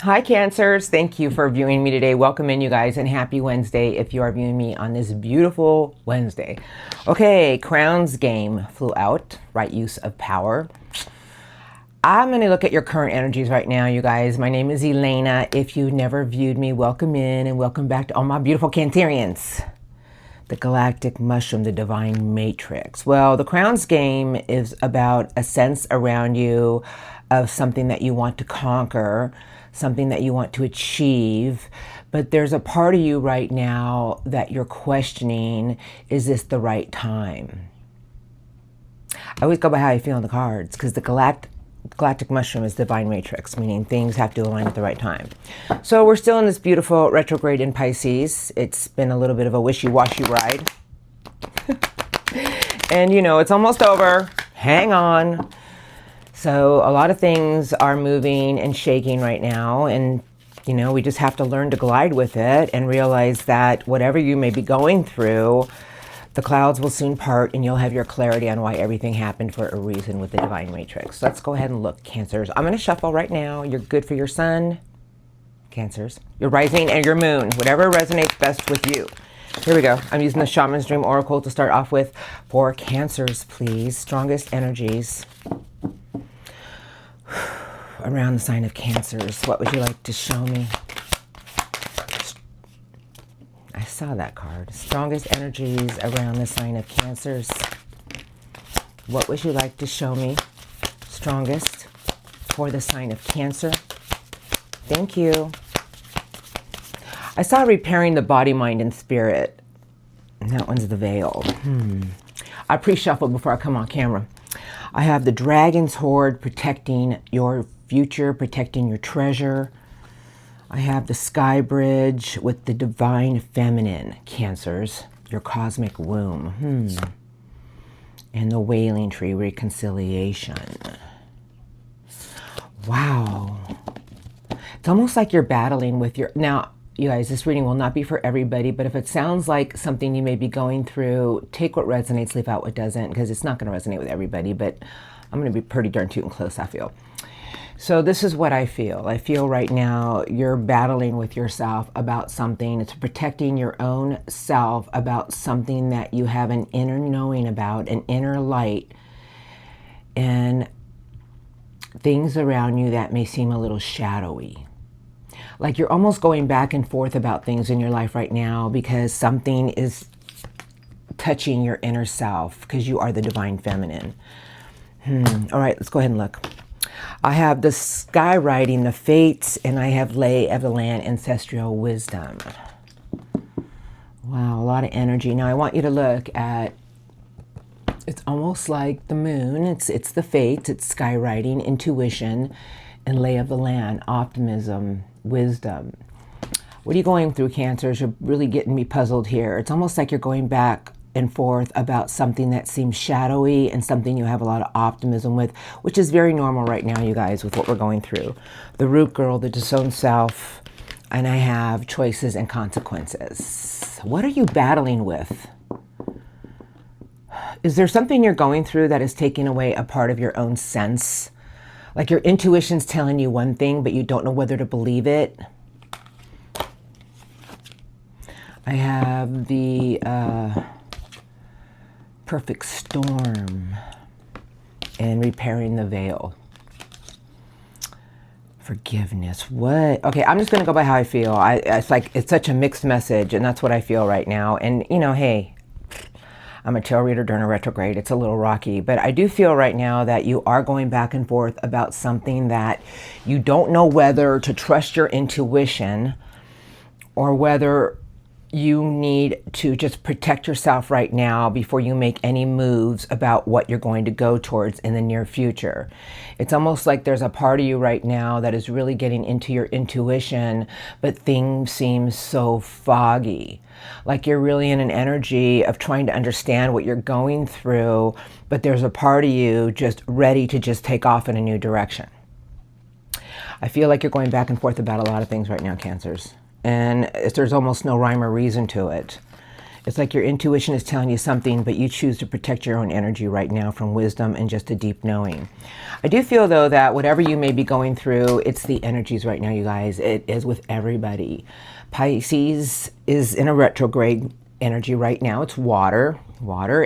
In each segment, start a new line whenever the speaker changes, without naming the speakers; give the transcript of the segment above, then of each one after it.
Hi Cancers, thank you for viewing me today. Welcome in you guys and happy Wednesday if you are viewing me on this beautiful Wednesday. Okay, Crown's game flew out, right use of power. I'm going to look at your current energies right now, you guys. My name is Elena. If you never viewed me, welcome in and welcome back to all my beautiful Cancerians. The galactic mushroom, the divine matrix. Well, the Crown's game is about a sense around you of something that you want to conquer, something that you want to achieve, but there's a part of you right now that you're questioning, is this the right time? I always go by how I feel on the cards, because the galactic mushroom is divine matrix, meaning things have to align at the right time. So we're still in this beautiful retrograde in Pisces. It's been a little bit of a wishy-washy ride. And you know, it's almost over. Hang on. So a lot of things are moving and shaking right now, and you know, we just have to learn to glide with it and realize that whatever you may be going through, the clouds will soon part and you'll have your clarity on why everything happened for a reason with the divine matrix. Let's go ahead and look, Cancers. I'm going to shuffle right now. You're good for your sun, Cancers, your rising and your moon, whatever resonates best with you. Here we go. I'm using the Shaman's Dream Oracle to start off with for Cancers, please. Strongest energies around the sign of Cancers. What would you like to show me? I saw that card. Strongest energies around the sign of Cancers. What would you like to show me? Strongest for the sign of Cancer. Thank you. I saw repairing the body, mind, and spirit. And that one's the veil. I pre-shuffled before I come on camera. I have the Dragon's Hoard, protecting your future, protecting your treasure. I have the Sky Bridge with the Divine Feminine, Cancers, your cosmic womb. And the Wailing Tree, reconciliation. Wow. It's almost like you're battling with your... Now, you guys, this reading will not be for everybody, but if it sounds like something you may be going through, take what resonates, leave out what doesn't, because it's not going to resonate with everybody, but I'm going to be pretty darn tootin' close, I feel. So this is what I feel. I feel right now you're battling with yourself about something. It's protecting your own self about something that you have an inner knowing about, an inner light, and things around you that may seem a little shadowy. Like you're almost going back and forth about things in your life right now because something is touching your inner self because you are the divine feminine. All right, let's go ahead and look. I have the Sky Riding, the Fates, and I have Lay of the Land, Ancestral Wisdom. Wow, a lot of energy. Now I want you to look at, it's almost like the moon. It's the Fates, it's Sky Riding, intuition, and Lay of the Land, optimism, wisdom. What are you going through, Cancers? You're really getting me puzzled here. It's almost like you're going back and forth about something that seems shadowy and something you have a lot of optimism with, which is very normal right now, you guys, with what we're going through. The Root Girl, the disowned self, and I have choices and consequences. What are you battling with? Is there something you're going through that is taking away a part of your own sense? Like your intuition's telling you one thing, but you don't know whether to believe it. I have the Perfect Storm and repairing the veil. Forgiveness. What? Okay, I'm just going to go by how I feel. It's like it's such a mixed message, and that's what I feel right now. And, you know, hey, I'm a tarot reader during a retrograde. It's a little rocky, but I do feel right now that you are going back and forth about something that you don't know whether to trust your intuition or whether you need to just protect yourself right now before you make any moves about what you're going to go towards in the near future. It's almost like there's a part of you right now that is really getting into your intuition, but things seem so foggy. Like you're really in an energy of trying to understand what you're going through, but there's a part of you just ready to just take off in a new direction. I feel like you're going back and forth about a lot of things right now, Cancers. And there's almost no rhyme or reason to it. It's like your intuition is telling you something, but you choose to protect your own energy right now from wisdom and just a deep knowing. I do feel, though, that whatever you may be going through, it's the energies right now, you guys. It is with everybody. Pisces is in a retrograde energy right now. It's water,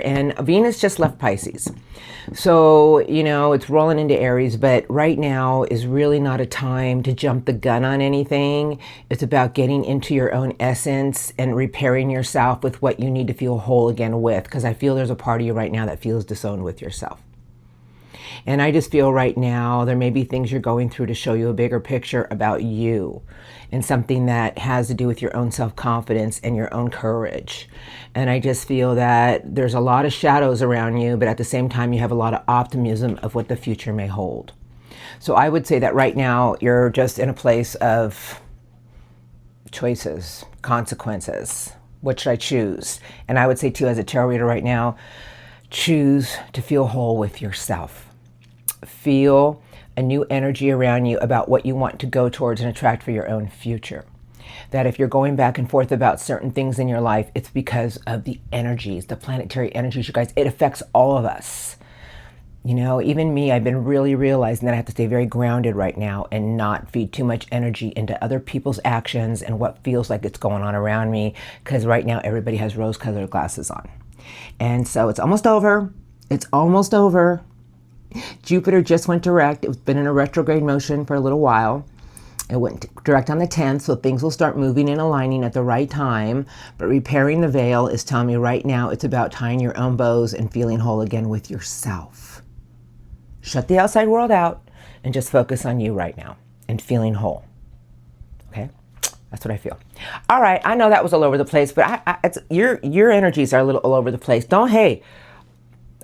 and Venus just left Pisces. So, it's rolling into Aries, but right now is really not a time to jump the gun on anything. It's about getting into your own essence and repairing yourself with what you need to feel whole again with, because I feel there's a part of you right now that feels disowned with yourself. And I just feel right now there may be things you're going through to show you a bigger picture about you and something that has to do with your own self-confidence and your own courage. And I just feel that there's a lot of shadows around you, but at the same time you have a lot of optimism of what the future may hold. So I would say that right now you're just in a place of choices, consequences. What should I choose? And I would say too, as a tarot reader right now, choose to feel whole with yourself. Feel a new energy around you about what you want to go towards and attract for your own future. That if you're going back and forth about certain things in your life, it's because of the energies, the planetary energies, you guys. It affects all of us. Even me, I've been really realizing that I have to stay very grounded right now and not feed too much energy into other people's actions and what feels like it's going on around me, because right now everybody has rose-colored glasses on. And so it's almost over. It's almost over. Jupiter just went direct. It's been in a retrograde motion for a little while. It went direct on the 10th, so things will start moving and aligning at the right time. But repairing the veil is telling me right now it's about tying your own bows and feeling whole again with yourself. Shut the outside world out and just focus on you right now and feeling whole. Okay? That's what I feel. All right, I know that was all over the place, but your energies are a little all over the place. Hey,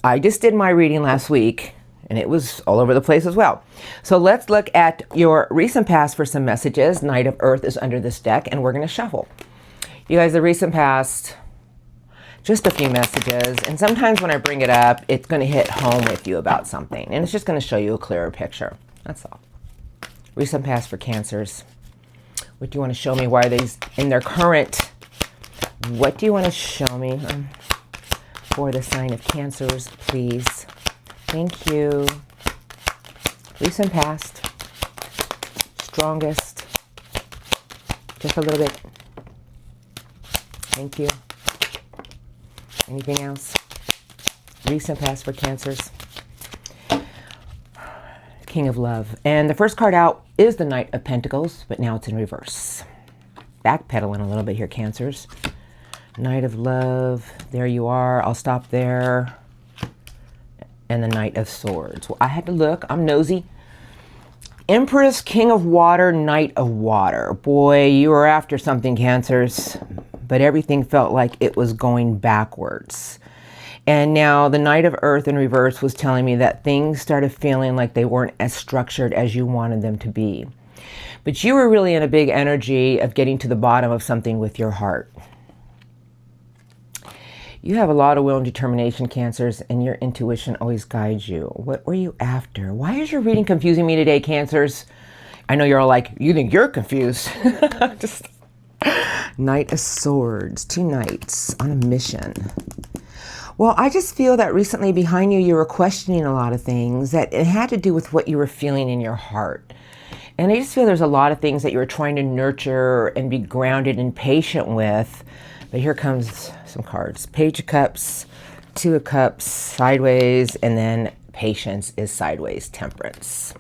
I just did my reading last week, and it was all over the place as well. So let's look at your recent past for some messages. Knight of Earth is under this deck, and we're going to shuffle. You guys, the recent past, just a few messages. And sometimes when I bring it up, it's going to hit home with you about something. And it's just going to show you a clearer picture. That's all. Recent past for Cancers. What do you want to show me? Why are they in their current? What do you want to show me for the sign of Cancers, please? Thank you. Recent past. Strongest. Just a little bit. Thank you. Anything else? Recent past for Cancers. King of Love. And the first card out is the Knight of Pentacles, but now it's in reverse. Backpedaling a little bit here, Cancers. Knight of Love. There you are. I'll stop there. And the Knight of Swords. Well, I had to look. I'm nosy. Empress, King of Water, Knight of Water. Boy, you were after something, Cancers. But everything felt like it was going backwards. And now the Knight of Earth in reverse was telling me that things started feeling like they weren't as structured as you wanted them to be. But you were really in a big energy of getting to the bottom of something with your heart. You have a lot of will and determination, Cancers, and your intuition always guides you. What were you after? Why is your reading confusing me today, Cancers? I know you're all like, you think you're confused. Just Knight of Swords, 2 knights on a mission. Well, I just feel that recently behind you, you were questioning a lot of things that it had to do with what you were feeling in your heart. And I just feel there's a lot of things that you were trying to nurture and be grounded and patient with. But here comes some cards. Page of Cups, 2 of Cups, sideways, and then Patience is sideways, Temperance.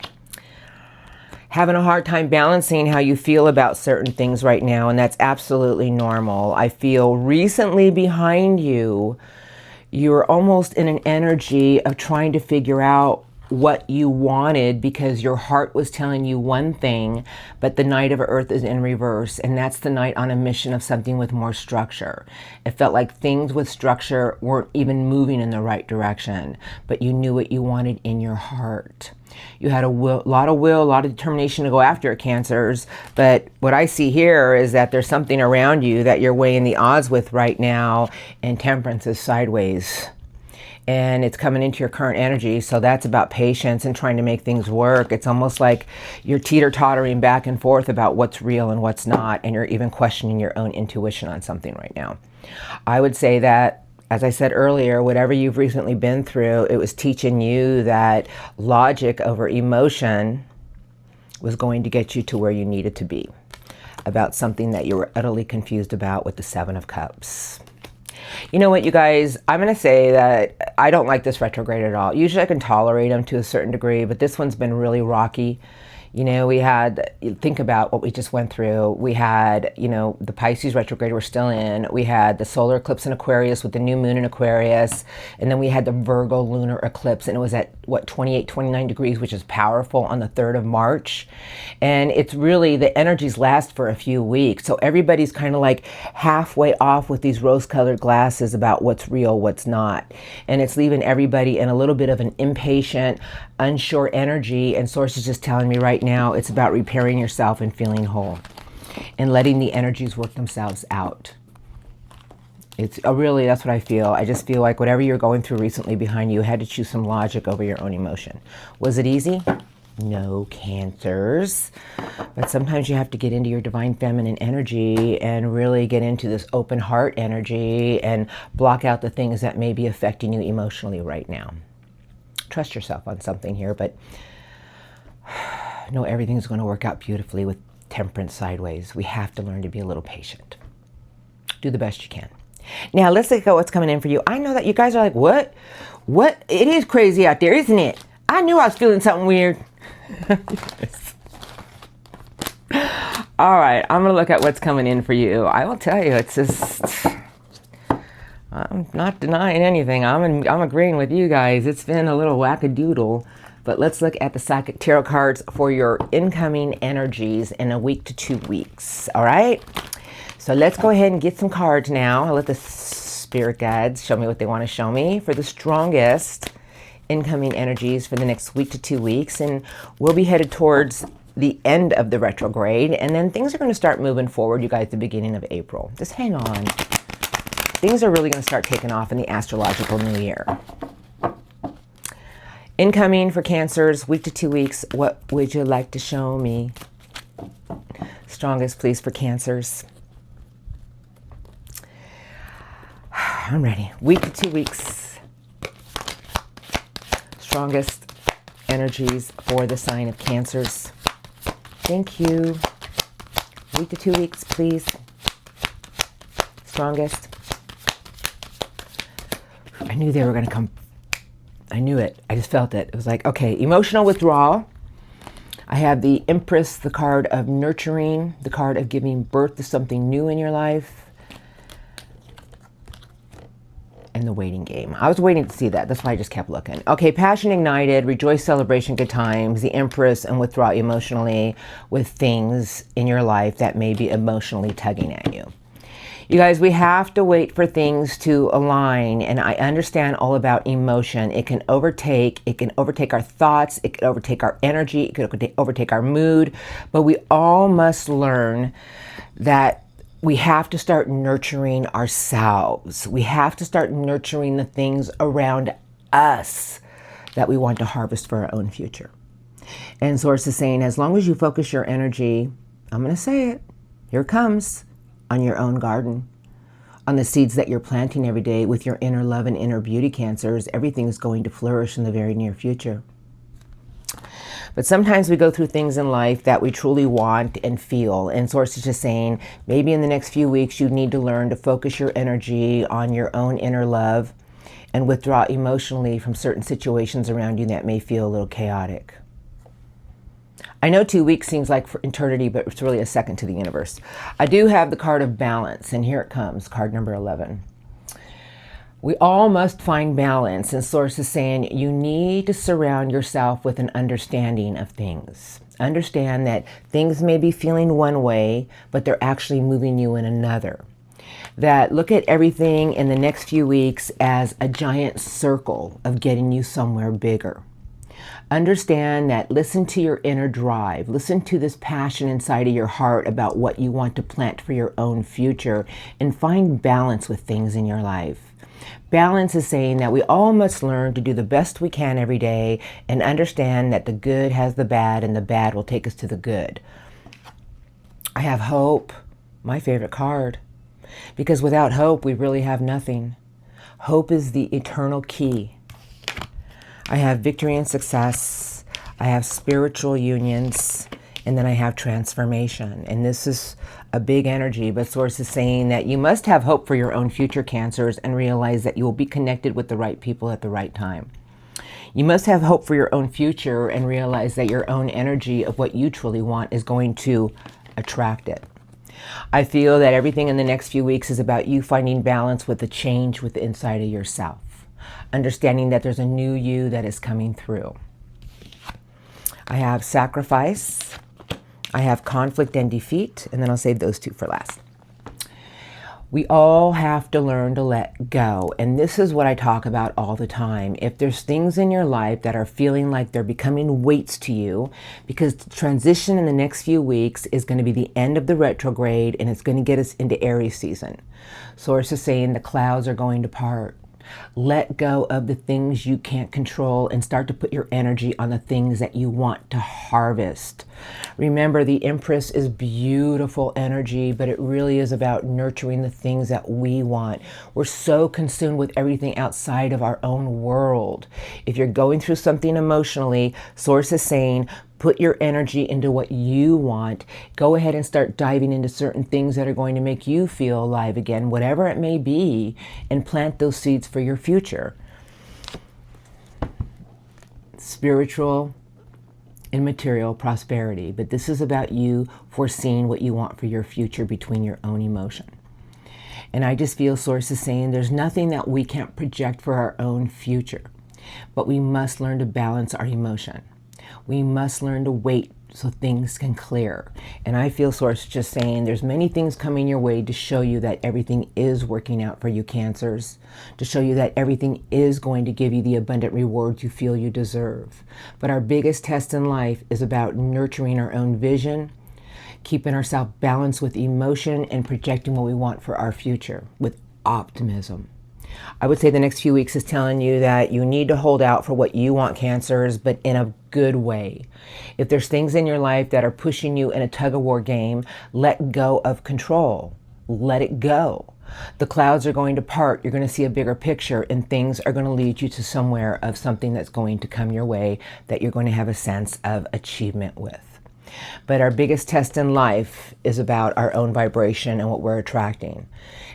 Having a hard time balancing how you feel about certain things right now, and that's absolutely normal. I feel recently behind you, you're almost in an energy of trying to figure out what you wanted because your heart was telling you one thing, but the Knight of Earth is in reverse, and that's the Knight on a mission of something with more structure. It felt like things with structure weren't even moving in the right direction, but you knew what you wanted in your heart. You had a lot of will, a lot of determination to go after it, Cancers, but what I see here is that there's something around you that you're weighing the odds with right now, and Temperance is sideways. and it's coming into your current energy. So that's about patience and trying to make things work. It's almost like you're teeter-tottering back and forth about what's real and what's not, and you're even questioning your own intuition on something right now. I would say that, as I said earlier, whatever you've recently been through, it was teaching you that logic over emotion was going to get you to where you needed to be about something that you were utterly confused about with the Seven of Cups. You know what, you guys, I'm going to say that I don't like this retrograde at all. Usually I can tolerate them to a certain degree, but this one's been really rocky. You know, we had, think about what we just went through. We had, you know, the Pisces retrograde we're still in. We had the solar eclipse in Aquarius with the new moon in Aquarius. And then we had the Virgo lunar eclipse, and it was at, what, 28, 29 degrees, which is powerful, on the 3rd of March. And it's really, the energies last for a few weeks. So everybody's kind of like halfway off with these rose-colored glasses about what's real, what's not. And it's leaving everybody in a little bit of an impatient, unsure energy. And Source is just telling me right now it's about repairing yourself and feeling whole and letting the energies work themselves out. It's really, that's what I feel. I just feel like whatever you're going through recently behind you had to choose some logic over your own emotion. Was it easy? No, Cancers. But sometimes you have to get into your divine feminine energy and really get into this open heart energy and block out the things that may be affecting you emotionally right now. Trust yourself on something here, but no, everything's going to work out beautifully with Temperance sideways. We have to learn to be a little patient. Do the best you can. Now, let's look at what's coming in for you. I know that you guys are like, what? What? It is crazy out there, isn't it? I knew I was feeling something weird. All right, I'm going to look at what's coming in for you. I will tell you, it's just, I'm not denying anything. I'm agreeing with you guys. It's been a little wackadoodle. But let's look at the Psychic Tarot cards for your incoming energies in a week to 2 weeks. All right? So let's go ahead and get some cards now. I'll let the spirit guides show me what they want to show me for the strongest incoming energies for the next week to 2 weeks. And we'll be headed towards the end of the retrograde. And then things are going to start moving forward, you guys, at the beginning of April. Just hang on. Things are really going to start taking off in the astrological new year. Incoming for Cancers, week to 2 weeks. What would you like to show me? Strongest, please, for Cancers. I'm ready. Week to 2 weeks. Strongest energies for the sign of Cancers. Thank you. Week to 2 weeks, please. Strongest. I knew they were going to come. I knew it. I just felt it. It was like, okay, emotional withdrawal. I have the Empress, the card of nurturing, the card of giving birth to something new in your life, and the waiting game. I was waiting to see that. That's why I just kept looking. Okay, passion ignited, rejoice, celebration, good times, the Empress, and withdraw emotionally with things in your life that may be emotionally tugging at you. You guys, we have to wait for things to align, and I understand all about emotion. It can overtake our thoughts, it can overtake our energy, it can overtake our mood, but we all must learn that we have to start nurturing ourselves. We have to start nurturing the things around us that we want to harvest for our own future. And Source is saying, as long as you focus your energy, I'm going to say it, here it comes, on your own garden, on the seeds that you're planting every day with your inner love and inner beauty, Cancers, everything is going to flourish in the very near future. But sometimes we go through things in life that we truly want and feel. And Source is just saying, maybe in the next few weeks, you need to learn to focus your energy on your own inner love and withdraw emotionally from certain situations around you that may feel a little chaotic. I know 2 weeks seems like for eternity, but it's really a second to the universe. I do have the card of balance, and here it comes, card number 11. We all must find balance, and Source is saying you need to surround yourself with an understanding of things. Understand that things may be feeling one way, but they're actually moving you in another. That look at everything in the next few weeks as a giant circle of getting you somewhere bigger. Understand that, listen to your inner drive. Listen to this passion inside of your heart about what you want to plant for your own future, and find balance with things in your life. Balance is saying that we all must learn to do the best we can every day and understand that the good has the bad and the bad will take us to the good. I have hope, my favorite card, because without hope, we really have nothing. Hope is the eternal key. I have victory and success. I have spiritual unions. And then I have transformation. And this is a big energy, but Source is saying that you must have hope for your own future, Cancers, and realize that you will be connected with the right people at the right time. You must have hope for your own future and realize that your own energy of what you truly want is going to attract it. I feel that everything in the next few weeks is about you finding balance with the change with the inside of yourself. Understanding that there's a new you that is coming through. I have sacrifice. I have conflict and defeat, and then I'll save those two for last. We all have to learn to let go, and this is what I talk about all the time. If there's things in your life that are feeling like they're becoming weights to you, because the transition in the next few weeks is going to be the end of the retrograde, and it's going to get us into Aries season. Source is saying the clouds are going to part. Let go of the things you can't control and start to put your energy on the things that you want to harvest. Remember, the Empress is beautiful energy, but it really is about nurturing the things that we want. We're so consumed with everything outside of our own world. If you're going through something emotionally, Source is saying, put your energy into what you want. Go ahead and start diving into certain things that are going to make you feel alive again, whatever it may be, and plant those seeds for your future. Spiritual and material prosperity, but this is about you foreseeing what you want for your future between your own emotion. And I just feel Source is saying there's nothing that we can't project for our own future, but we must learn to balance our emotion. We must learn to wait so things can clear. And I feel Source just saying there's many things coming your way to show you that everything is working out for you, Cancers, to show you that everything is going to give you the abundant rewards you feel you deserve. But our biggest test in life is about nurturing our own vision, keeping ourselves balanced with emotion, and projecting what we want for our future with optimism. I would say the next few weeks is telling you that you need to hold out for what you want, Cancers, but in a good way. If there's things in your life that are pushing you in a tug-of-war game, let go of control. Let it go. The clouds are going to part. You're going to see a bigger picture, and things are going to lead you to somewhere of something that's going to come your way that you're going to have a sense of achievement with. But our biggest test in life is about our own vibration and what we're attracting.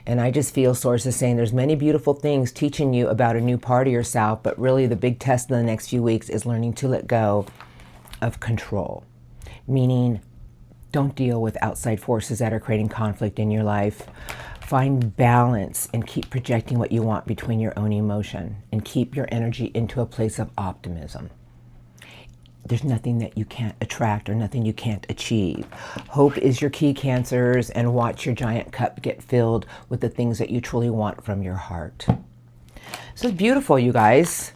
And I just feel Source is saying there's many beautiful things teaching you about a new part of yourself, but really the big test in the next few weeks is learning to let go of control. Meaning, don't deal with outside forces that are creating conflict in your life. Find balance and keep projecting what you want between your own emotion, and keep your energy into a place of optimism. There's nothing that you can't attract or nothing you can't achieve. Hope is your key, Cancers, and watch your giant cup get filled with the things that you truly want from your heart. So it's beautiful, you guys.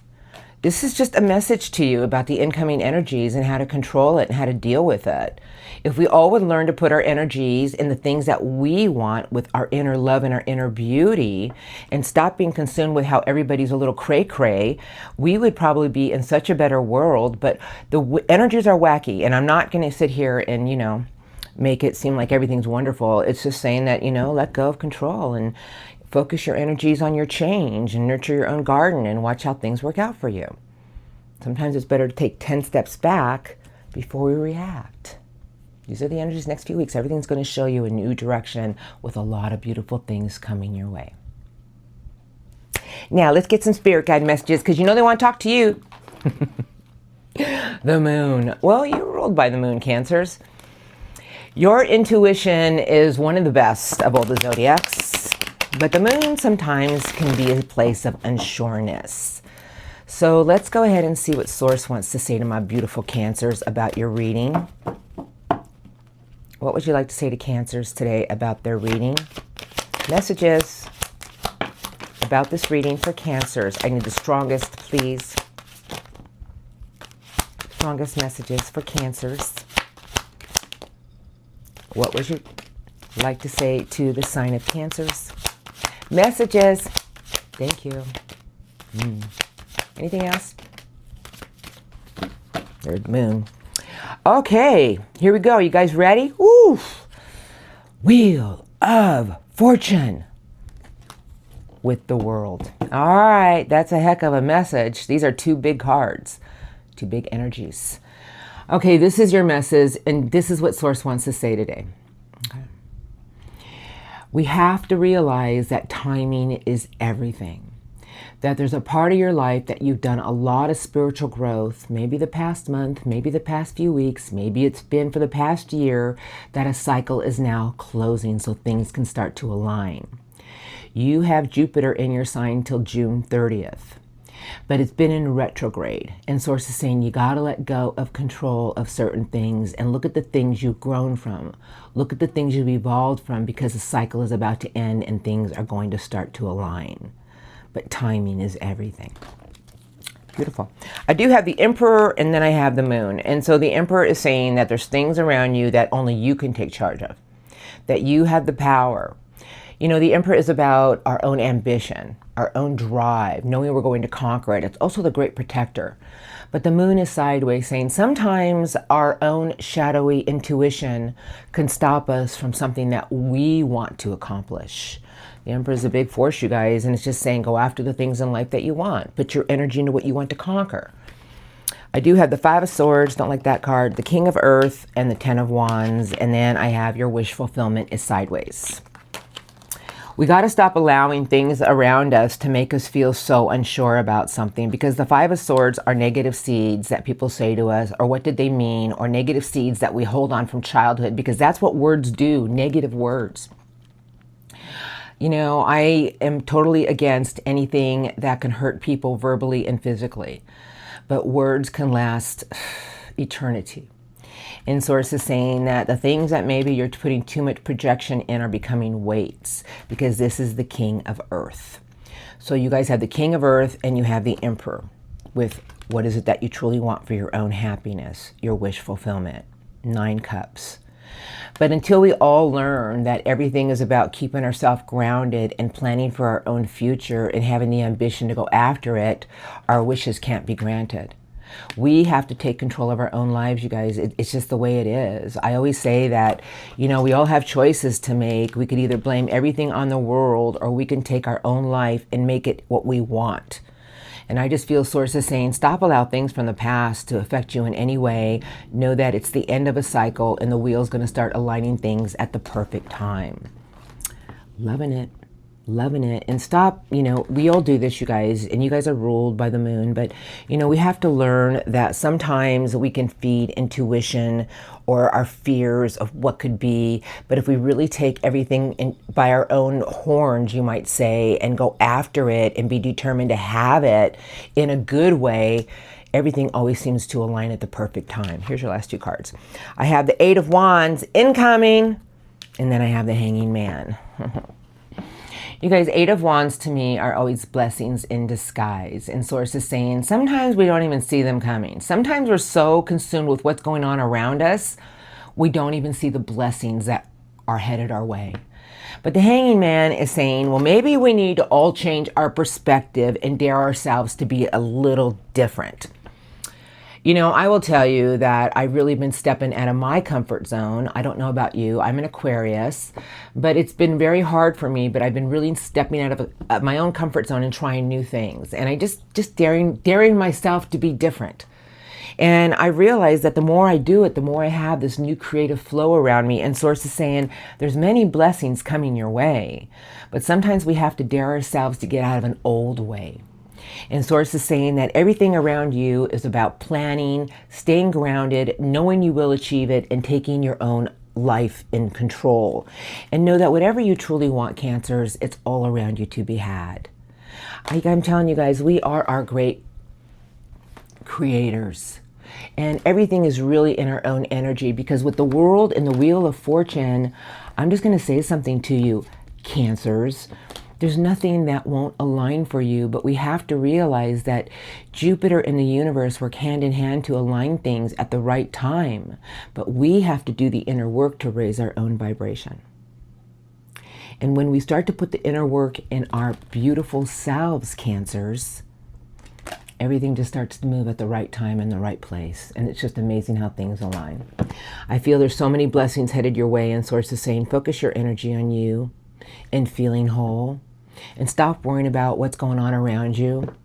This is just a message to you about the incoming energies and how to control it and how to deal with it. If we all would learn to put our energies in the things that we want with our inner love and our inner beauty, and stop being consumed with how everybody's a little cray-cray, we would probably be in such a better world. But the energies are wacky, and I'm not going to sit here and, make it seem like everything's wonderful. It's just saying that, let go of control and focus your energies on your change and nurture your own garden and watch how things work out for you. Sometimes it's better to take 10 steps back before we react. These are the energies next few weeks. Everything's going to show you a new direction with a lot of beautiful things coming your way. Now, let's get some spirit guide messages, because they want to talk to you. The moon. Well, you're ruled by the moon, Cancers. Your intuition is one of the best of all the zodiacs, but the moon sometimes can be a place of unsureness. So let's go ahead and see what Source wants to say to my beautiful Cancers about your reading. What would you like to say to Cancers today about their reading? Messages about this reading for Cancers. I need the strongest, please. Strongest messages for Cancers. What would you like to say to the sign of Cancers? Messages. Thank you. Anything else? There's the moon. Okay, here we go. You guys ready? Woo! Wheel of Fortune with the World. All right, that's a heck of a message. These are two big cards, two big energies. Okay, this is your message, and this is what Source wants to say today. Okay. We have to realize that timing is everything. That there's a part of your life that you've done a lot of spiritual growth, maybe the past month, maybe the past few weeks, maybe it's been for the past year, that a cycle is now closing so things can start to align. You have Jupiter in your sign till June 30th, but it's been in retrograde. And Source is saying you got to let go of control of certain things and look at the things you've grown from. Look at the things you've evolved from, because the cycle is about to end and things are going to start to align. But timing is everything. Beautiful. I do have the Emperor, and then I have the Moon. And so the Emperor is saying that there's things around you that only you can take charge of, that you have the power. You know, the Emperor is about our own ambition, our own drive, knowing we're going to conquer it. It's also the great protector. But the Moon is sideways, saying sometimes our own shadowy intuition can stop us from something that we want to accomplish. The Emperor is a big force, you guys, and it's just saying go after the things in life that you want. Put your energy into what you want to conquer. I do have the Five of Swords, don't like that card, the King of Earth, and the Ten of Wands, and then I have your wish fulfillment is sideways. We got to stop allowing things around us to make us feel so unsure about something, because the Five of Swords are negative seeds that people say to us, or what did they mean, or negative seeds that we hold on from childhood, because that's what words do, negative words. You know, I am totally against anything that can hurt people verbally and physically, but words can last eternity. And Source is saying that the things that maybe you're putting too much projection in are becoming weights, because this is the King of Earth. So you guys have the King of Earth and you have the Emperor with what is it that you truly want for your own happiness, your wish fulfillment, 9 cups. But until we all learn that everything is about keeping ourselves grounded and planning for our own future and having the ambition to go after it, our wishes can't be granted. We have to take control of our own lives, you guys. It's just the way it is. I always say that, you know, we all have choices to make. We could either blame everything on the world, or we can take our own life and make it what we want. And I just feel Source is saying, stop allowing things from the past to affect you in any way. Know that it's the end of a cycle and the wheel's going to start aligning things at the perfect time. Loving it. Loving it. And stop, you know, we all do this, you guys, and you guys are ruled by the Moon, but, you know, we have to learn that sometimes we can feed intuition or our fears of what could be. But if we really take everything by our own horns, you might say, and go after it and be determined to have it in a good way, everything always seems to align at the perfect time. Here's your last 2 cards. I have the 8 of Wands incoming, and then I have the Hanging Man. You guys, 8 of Wands to me are always blessings in disguise. And Source is saying sometimes we don't even see them coming. Sometimes we're so consumed with what's going on around us, we don't even see the blessings that are headed our way. But the Hanging Man is saying, well, maybe we need to all change our perspective and dare ourselves to be a little different. You know, I will tell you that I've really been stepping out of my comfort zone. I don't know about you. I'm an Aquarius, but it's been very hard for me, but I've been really stepping out of my own comfort zone and trying new things. And I just daring myself to be different. And I realize that the more I do it, the more I have this new creative flow around me. And Source is saying there's many blessings coming your way, but sometimes we have to dare ourselves to get out of an old way. And Source is saying that everything around you is about planning, staying grounded, knowing you will achieve it, and taking your own life in control. And know that whatever you truly want, Cancers, it's all around you to be had. I'm telling you guys, we are our great creators. And everything is really in our own energy, because with the world and the Wheel of Fortune, I'm just going to say something to you, Cancers. There's nothing that won't align for you, but we have to realize that Jupiter and the universe work hand in hand to align things at the right time. But we have to do the inner work to raise our own vibration. And when we start to put the inner work in our beautiful selves, Cancers, everything just starts to move at the right time in the right place. And it's just amazing how things align. I feel there's so many blessings headed your way, and Source is saying, focus your energy on you and feeling whole, and stop worrying about what's going on around you,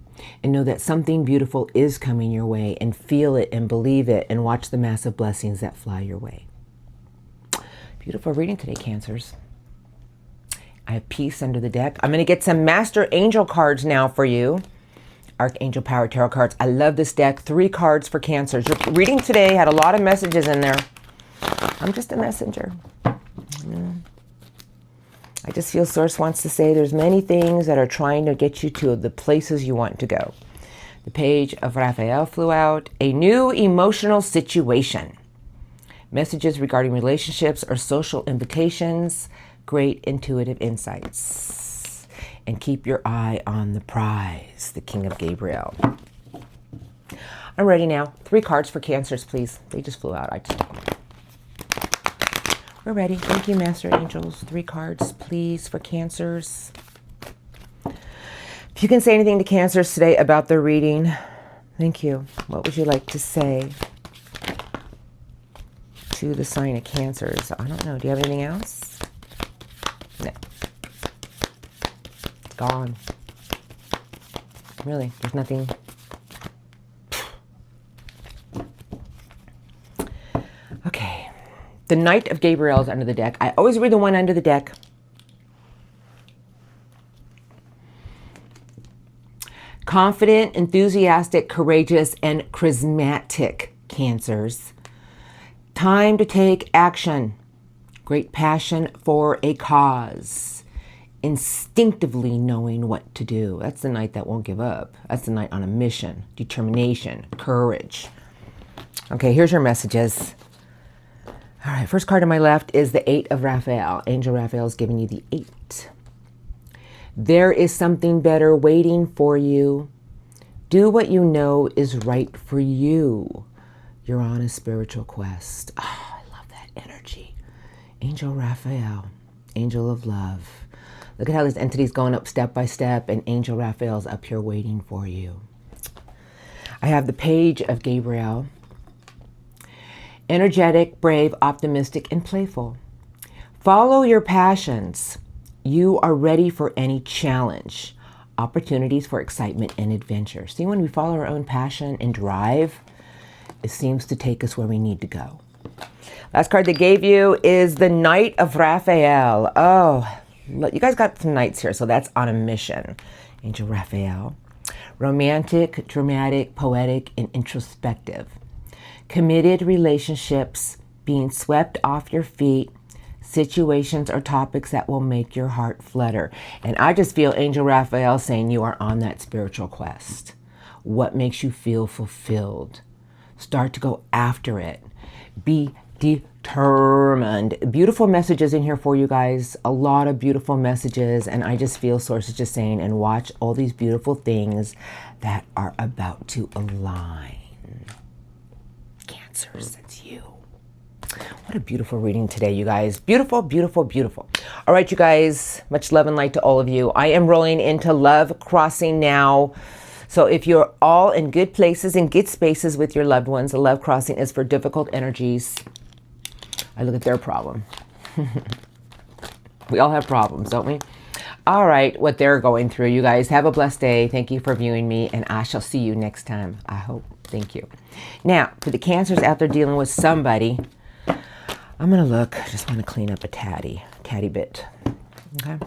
and know that something beautiful is coming your way, and feel it and believe it, and watch the massive blessings that fly your way. Beautiful reading today, Cancers. I have peace under the deck. I'm going to get some Master Angel cards now for you. Archangel Power Tarot cards. I love this deck. 3 cards for Cancers. Your reading today had a lot of messages in there. I'm just a messenger. I just feel Source wants to say there's many things that are trying to get you to the places you want to go. The Page of Raphael flew out. A new emotional situation. Messages regarding relationships or social invitations. Great intuitive insights. And keep your eye on the prize, the King of Gabriel. I'm ready now. 3 cards for Cancers, please. They just flew out. We're ready. Thank you, Master Angels. 3 cards, please, for Cancers. If you can say anything to Cancers today about the reading, thank you. What would you like to say to the sign of Cancers? I don't know. Do you have anything else? No. It's gone. Really, there's nothing. Okay. The Knight of Gabriel is under the deck. I always read the one under the deck. Confident, enthusiastic, courageous, and charismatic, Cancers. Time to take action. Great passion for a cause. Instinctively knowing what to do. That's the Knight that won't give up. That's the Knight on a mission. Determination. Courage. Okay, here's your messages. All right, first card on my left is the 8 of Raphael. Angel Raphael is giving you the 8. There is something better waiting for you. Do what you know is right for you. You're on a spiritual quest. Oh, I love that energy. Angel Raphael, angel of love. Look at how this entity's going up step by step, and Angel Raphael's up here waiting for you. I have the Page of Gabriel. Energetic, brave, optimistic, and playful. Follow your passions. You are ready for any challenge. Opportunities for excitement and adventure. See, when we follow our own passion and drive, it seems to take us where we need to go. Last card they gave you is the Knight of Raphael. Oh, look, you guys got some knights here, so that's on a mission. Angel Raphael. Romantic, dramatic, poetic, and introspective. Committed relationships, being swept off your feet, situations or topics that will make your heart flutter. And I just feel Angel Raphael saying you are on that spiritual quest. What makes you feel fulfilled? Start to go after it. Be determined. Beautiful messages in here for you guys. A lot of beautiful messages. And I just feel Source is just saying, and watch all these beautiful things that are about to align. Cancers, that's you. What a beautiful reading today, you guys. Beautiful, beautiful, beautiful. All right, you guys, much love and light to all of you. I am rolling into Love Crossing now. So if you're all in good places and good spaces with your loved ones, the Love Crossing is for difficult energies. I look at their problem. We all have problems, don't we? All right, what they're going through. You guys have a blessed day. Thank you for viewing me, and I shall see you next time, I hope. Thank you. Now, for the Cancers out there dealing with somebody, I'm going to look. I just want to clean up a tatty bit. Okay.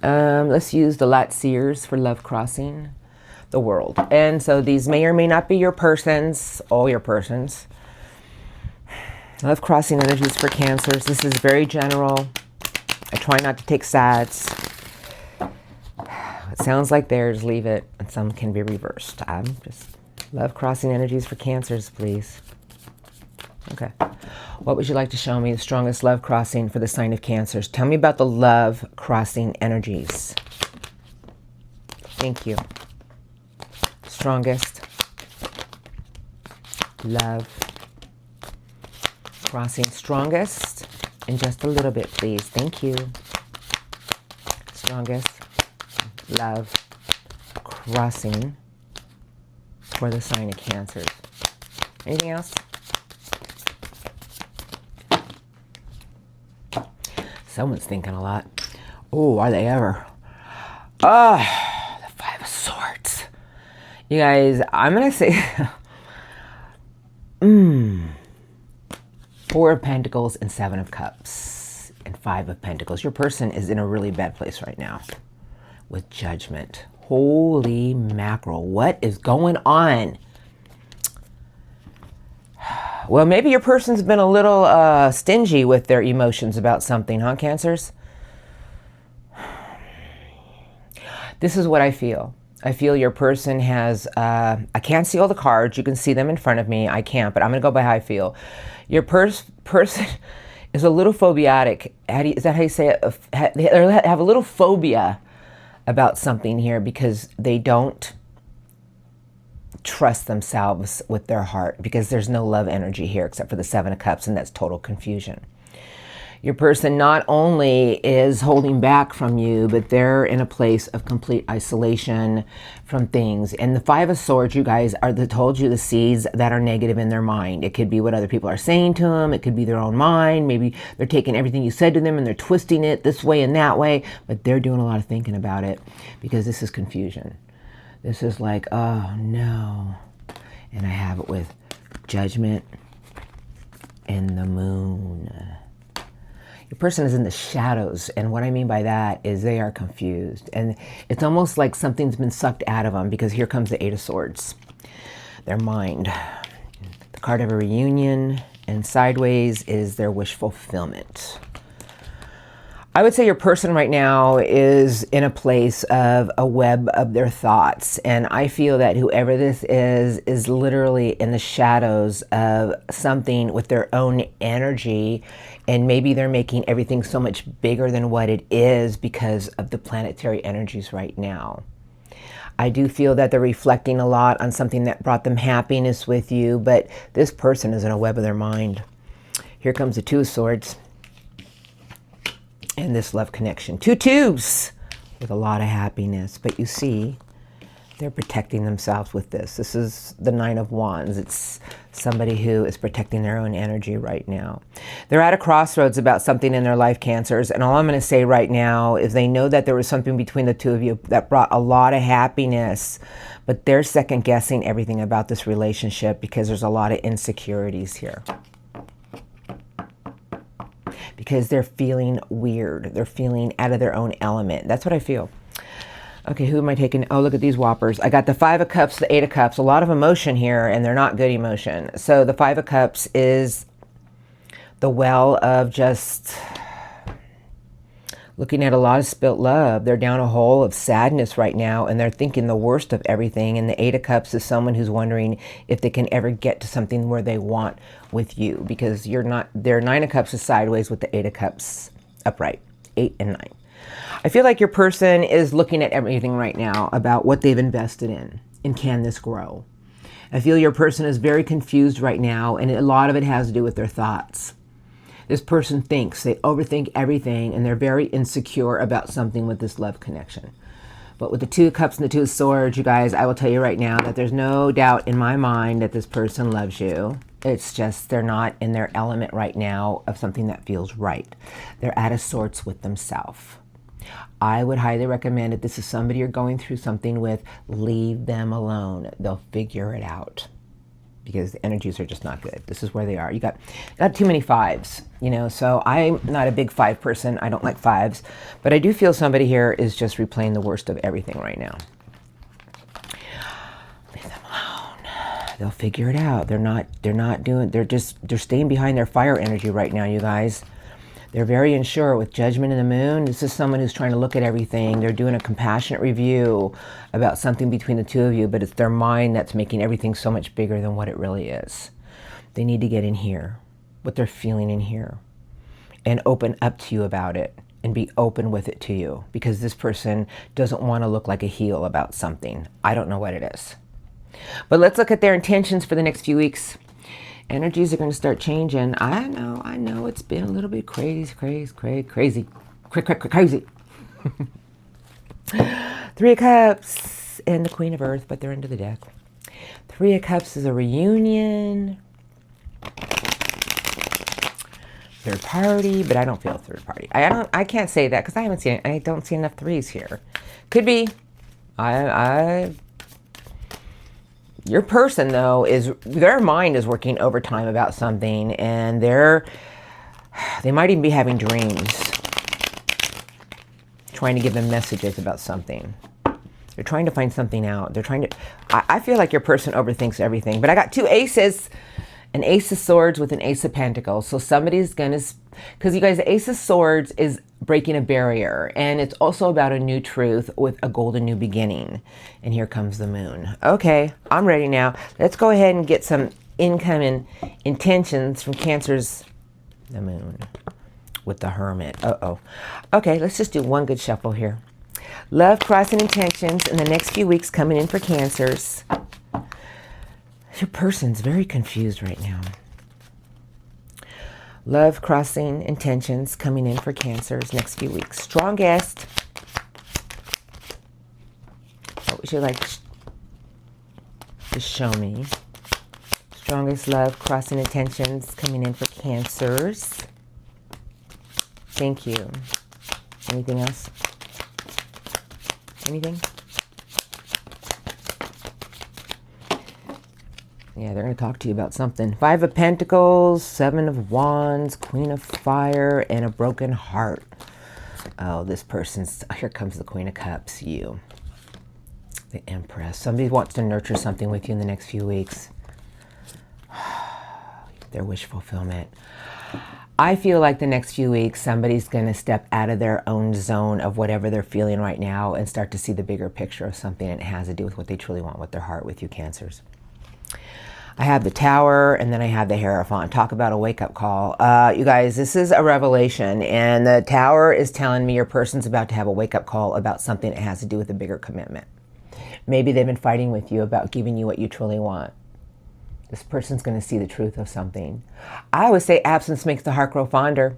Let's use the Latseers for Love Crossing the world. And so these may or may not be your persons, all your persons. Love Crossing energies for Cancers. This is very general. I try not to take sides. It sounds like theirs, leave it. And some can be reversed. I'm just Love Crossing energies for Cancers, please. Okay. What would you like to show me? The strongest love crossing for the sign of Cancers. Tell me about the love crossing energies. Thank you. Strongest love crossing. Strongest. And just a little bit, please. Thank you. strongest love crossing for the sign of Cancers. Anything else? Someone's thinking a lot. Oh, are they ever? The Five of Swords. You guys, I'm going to say... Four of Pentacles and Seven of Cups and Five of Pentacles. Your person is in a really bad place right now with Judgment. Holy mackerel. What is going on? Well, maybe your person's been a little stingy with their emotions about something, huh, Cancers? This is what I feel. I feel your person has, I can't see all the cards. You can see them in front of me. I can't, but I'm going to go by how I feel. Your person is a little phobiatic. Is that how you say it? They have a little phobia about something here because they don't trust themselves with their heart, because there's no love energy here except for the Seven of Cups, and that's total confusion. Your person not only is holding back from you, but they're in a place of complete isolation from things. And the Five of Swords, you guys, told you the seeds that are negative in their mind. It could be what other people are saying to them. It could be their own mind. Maybe they're taking everything you said to them and they're twisting it this way and that way. But they're doing a lot of thinking about it, because this is confusion. This is like, oh no. And I have it with Judgment and the Moon. Your person is in the shadows, and what I mean by that is they are confused. And it's almost like something's been sucked out of them, because here comes the Eight of Swords. Their mind. The card of a reunion, and sideways is their wish fulfillment. I would say your person right now is in a place of a web of their thoughts. And I feel that whoever this is literally in the shadows of something with their own energy. And maybe they're making everything so much bigger than what it is because of the planetary energies right now. I do feel that they're reflecting a lot on something that brought them happiness with you. But this person is in a web of their mind. Here comes the Two of Swords. And this love connection. Two twos with a lot of happiness. But you see, they're protecting themselves with this. This is the Nine of Wands. It's somebody who is protecting their own energy right now. They're at a crossroads about something in their life, Cancers. And all I'm going to say right now is they know that there was something between the two of you that brought a lot of happiness. But they're second guessing everything about this relationship because there's a lot of insecurities here. Because they're feeling weird. They're feeling out of their own element. That's what I feel. Okay, who am I taking? Oh, look at these whoppers. I got the Five of Cups, the Eight of Cups. A lot of emotion here, and they're not good emotion. So the Five of Cups is the well of just looking at a lot of spilt love. They're down a hole of sadness right now, and they're thinking the worst of everything. And the Eight of Cups is someone who's wondering if they can ever get to something where they want with you, because you're not. Their Nine of Cups is sideways with the Eight of Cups upright. 8 and 9. I feel like your person is looking at everything right now about what they've invested in, and can this grow? I feel your person is very confused right now, and a lot of it has to do with their thoughts. This person thinks, they overthink everything, and they're very insecure about something with this love connection. But with the Two of Cups and the Two of Swords, you guys, I will tell you right now that there's no doubt in my mind that this person loves you. It's just they're not in their element right now of something that feels right. They're out of sorts with themselves. I would highly recommend, if this is somebody you're going through something with, leave them alone. They'll figure it out, because the energies are just not good. This is where they are. You got too many fives, you know, so I'm not a big five person. I don't like fives, but I do feel somebody here is just replaying the worst of everything right now. Leave them alone. They'll figure it out. They're staying behind their fire energy right now, you guys. They're very unsure with Judgment and the Moon. This is someone who's trying to look at everything. They're doing a compassionate review about something between the two of you, but it's their mind that's making everything so much bigger than what it really is. They need to get in here, what they're feeling in here, and open up to you about it, and be open with it to you, because this person doesn't want to look like a heel about something. I don't know what it is. But let's look at their intentions for the next few weeks. Energies are going to start changing. I know. It's been a little bit crazy. Three of Cups and the Queen of Earth, but they're into the deck. Three of Cups is a reunion. Third party, but I don't feel third party. I can't say that because I haven't seen it. I don't see enough threes here. Could be. Your person though their mind is working overtime about something, and they might even be having dreams, trying to give them messages about something. They're trying to find something out. They're trying to. I feel like your person overthinks everything. But I got two aces. An Ace of Swords with an Ace of Pentacles. So somebody's going to, because you guys, the Ace of Swords is breaking a barrier. And it's also about a new truth with a golden new beginning. And here comes the moon. Okay, I'm ready now. Let's go ahead and get some incoming intentions from Cancer's, the moon, with the Hermit. Uh-oh. Okay, let's just do one good shuffle here. Love, crossing intentions in the next few weeks coming in for Cancers. Your person's very confused right now. Love, crossing intentions coming in for Cancers next few weeks. Strongest. What would you like to show me? Strongest love, crossing intentions coming in for Cancers. Thank you. Anything else? Anything? Yeah, they're going to talk to you about something. Five of Pentacles, Seven of Wands, Queen of Fire, and a broken heart. Oh, this person's... Here comes the Queen of Cups, you. The Empress. Somebody wants to nurture something with you in the next few weeks. Their wish fulfillment. I feel like the next few weeks, somebody's going to step out of their own zone of whatever they're feeling right now and start to see the bigger picture of something, and it has to do with what they truly want with their heart with you, Cancers. I have the Tower, and then I have the Hierophant. Talk about a wake-up call. You guys, this is a revelation, and the Tower is telling me your person's about to have a wake-up call about something that has to do with a bigger commitment. Maybe they've been fighting with you about giving you what you truly want. This person's going to see the truth of something. I always say absence makes the heart grow fonder.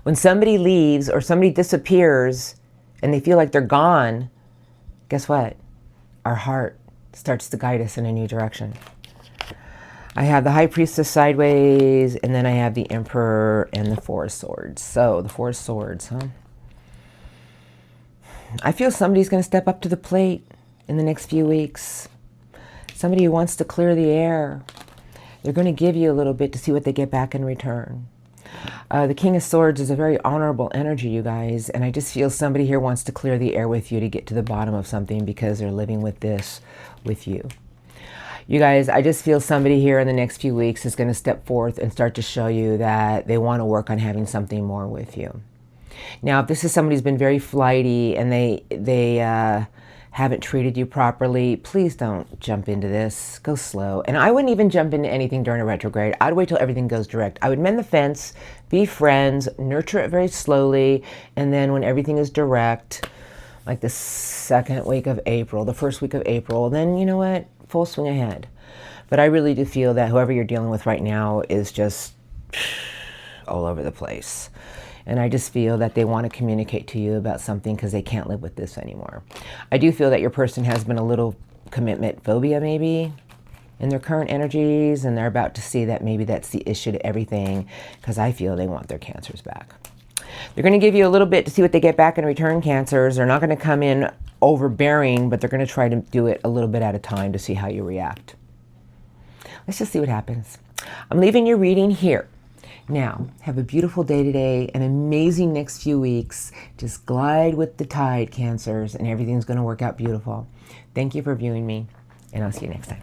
When somebody leaves or somebody disappears and they feel like they're gone, guess what? Our heart starts to guide us in a new direction. I have the High Priestess sideways, and then I have the Emperor and the Four of Swords. So, the Four of Swords, huh? I feel somebody's going to step up to the plate in the next few weeks. Somebody who wants to clear the air. They're going to give you a little bit to see what they get back in return. The King of Swords is a very honorable energy, you guys, and I just feel somebody here wants to clear the air with you to get to the bottom of something because they're living with this with you. You guys, I just feel somebody here in the next few weeks is going to step forth and start to show you that they want to work on having something more with you. Now, if this is somebody who's been very flighty and they haven't treated you properly, please don't jump into this. Go slow. And I wouldn't even jump into anything during a retrograde. I'd wait till everything goes direct. I would mend the fence, be friends, nurture it very slowly, and then when everything is direct, like the second week of April, the first week of April, then you know what? Full swing ahead. But I really do feel that whoever you're dealing with right now is just all over the place. And I just feel that they want to communicate to you about something because they can't live with this anymore. I do feel that your person has been a little commitment phobia maybe in their current energies, and they're about to see that maybe that's the issue to everything, because I feel they want their Cancers back. They're going to give you a little bit to see what they get back in return, Cancers. They're not going to come in overbearing, but they're going to try to do it a little bit at a time to see how you react. Let's just see what happens. I'm leaving your reading here. Now, have a beautiful day today, an amazing next few weeks. Just glide with the tide, Cancers, and everything's going to work out beautiful. Thank you for viewing me, and I'll see you next time.